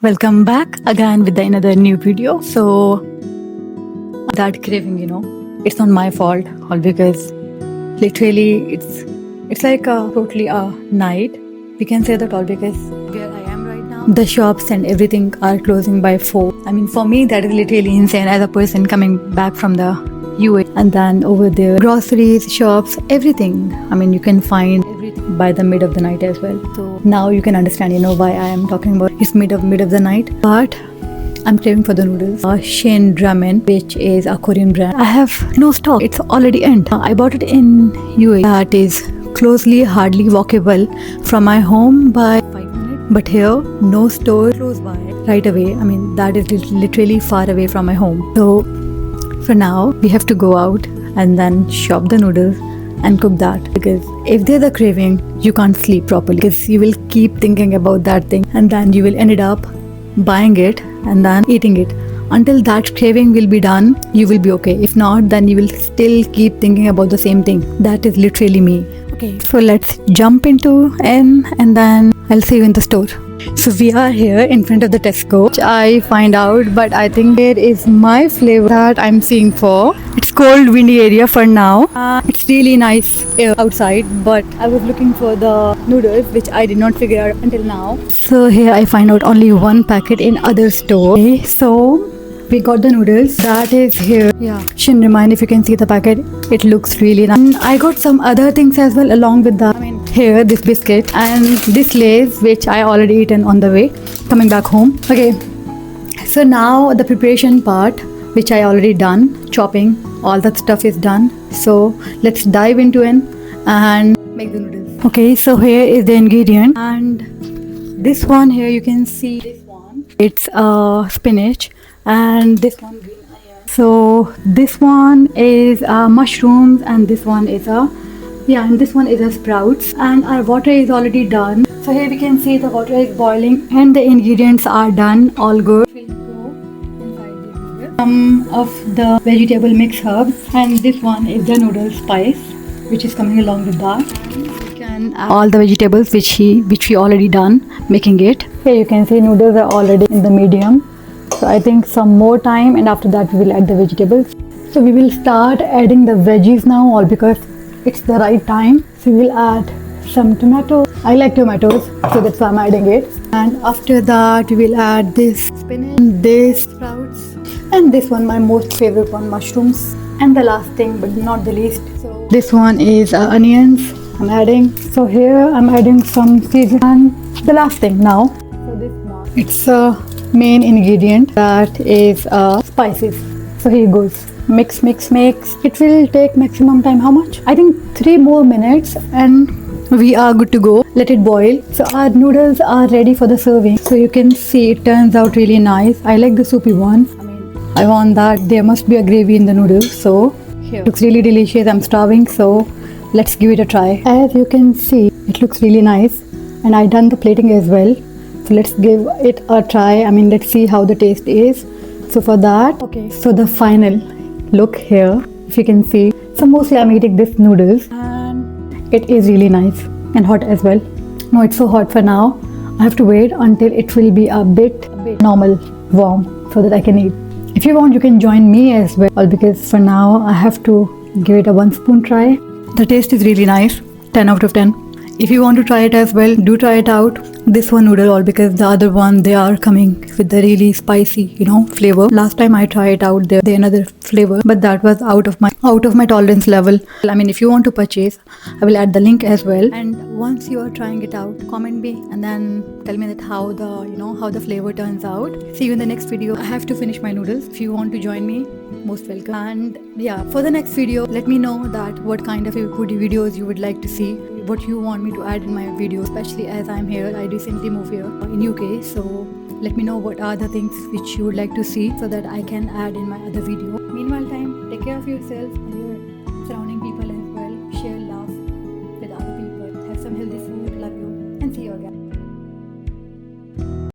Welcome back again with another new video. So that craving, it's not my fault, all because literally it's like a totally a night. We can say that all because where I am right now, the shops and everything are closing by 4. I mean, for me that is literally insane as a person coming back from the UA, and then over there groceries, shops, everything. I mean, you can find everything by the mid of the night as well. So now you can understand, why I am talking about it's mid of the night. But I'm craving for the noodles. Shin Ramen, which is a Korean brand. I have no stock. It's already end. I bought it in UA. That is closely, hardly walkable from my home by 5 minutes. But here, no store close by right away. I mean, that is literally far away from my home. So for now, we have to go out and then shop the noodles and cook that, because if there's a craving, you can't sleep properly because you will keep thinking about that thing, and then you will end up buying it and then eating it. Until that craving will be done, you will be okay. If not, then you will still keep thinking about the same thing. That is literally me. Okay, so let's jump into and then I'll see you in the store. So we are here in front of the Tesco, which I find out, but I think there is my flavor that I'm seeing for. It's cold, windy area for now. It's really nice outside, but I was looking for the noodles, which I did not figure out until now. So here I find out only one packet in other store. Okay, so we got the noodles. That is here. Yeah, Shin Ramen, if you can see the packet, it looks really nice. And I got some other things as well along with that. I mean, here this biscuit and this Lay's, which I already eaten on the way coming back home. Okay, so now the preparation part, which I already done, chopping, all that stuff is done. So let's dive into it and make the noodles. Okay, so here is the ingredient, and this one here you can see this one. It's spinach, and this one green onion. So this one is mushrooms, and this one is and this one is a sprouts, and our water is already done. So here we can see the water is boiling and the ingredients are done, all good. We'll go inside this noodle. Some of the vegetable mix herbs, and this one is the noodle spice, which is coming along with that. You can add all the vegetables which we already done making it. Here you can see noodles are already in the medium. So I think some more time, and after that we will add the vegetables. So we will start adding the veggies now, all because it's the right time. So we will add some tomatoes. I like tomatoes, so that's why I'm adding it. And after that we will add this spinach, this sprouts, and this one, my most favorite one, mushrooms. And the last thing but not the least, so this one is onions I'm adding. So here I'm adding some seasoning, and the last thing now, so this one, it's a main ingredient, that is spices. So here goes, mix. It will take maximum time, how much? I think 3 more minutes and we are good to go. Let it boil. So our noodles are ready for the serving. So you can see it turns out really nice. I like the soupy one. I mean, I want that there must be a gravy in the noodles. So here, it looks really delicious. I'm starving, so let's give it a try. As you can see, it looks really nice, and I done the plating as well. So let's give it a try. I mean, let's see how the taste is. So for that, okay, so the final look here, if you can see. So mostly I'm eating this noodles, and it is really nice and hot as well. No, it's so hot for now. I have to wait until it will be a bit normal warm so that I can eat. If you want, you can join me as well, because for now I have to give it a 1 spoon try. The taste is really nice, 10 out of 10. If you want to try it as well, do try it out. This one noodle, all because the other one, they are coming with the really spicy, flavor. Last time I tried it out, they another flavor, but that was out of my tolerance level. I mean, if you want to purchase, I will add the link as well. And once you are trying it out, comment me and then tell me that how the flavor turns out. See you in the next video. I have to finish my noodles. If you want to join me, most welcome. And yeah, for the next video, let me know that what kind of food videos you would like to see, what you want me to add in my video, especially as I'm here. I recently moved here in UK, so let me know what are the things which you would like to see so that I can add in my other video. Meanwhile, take care of yourself and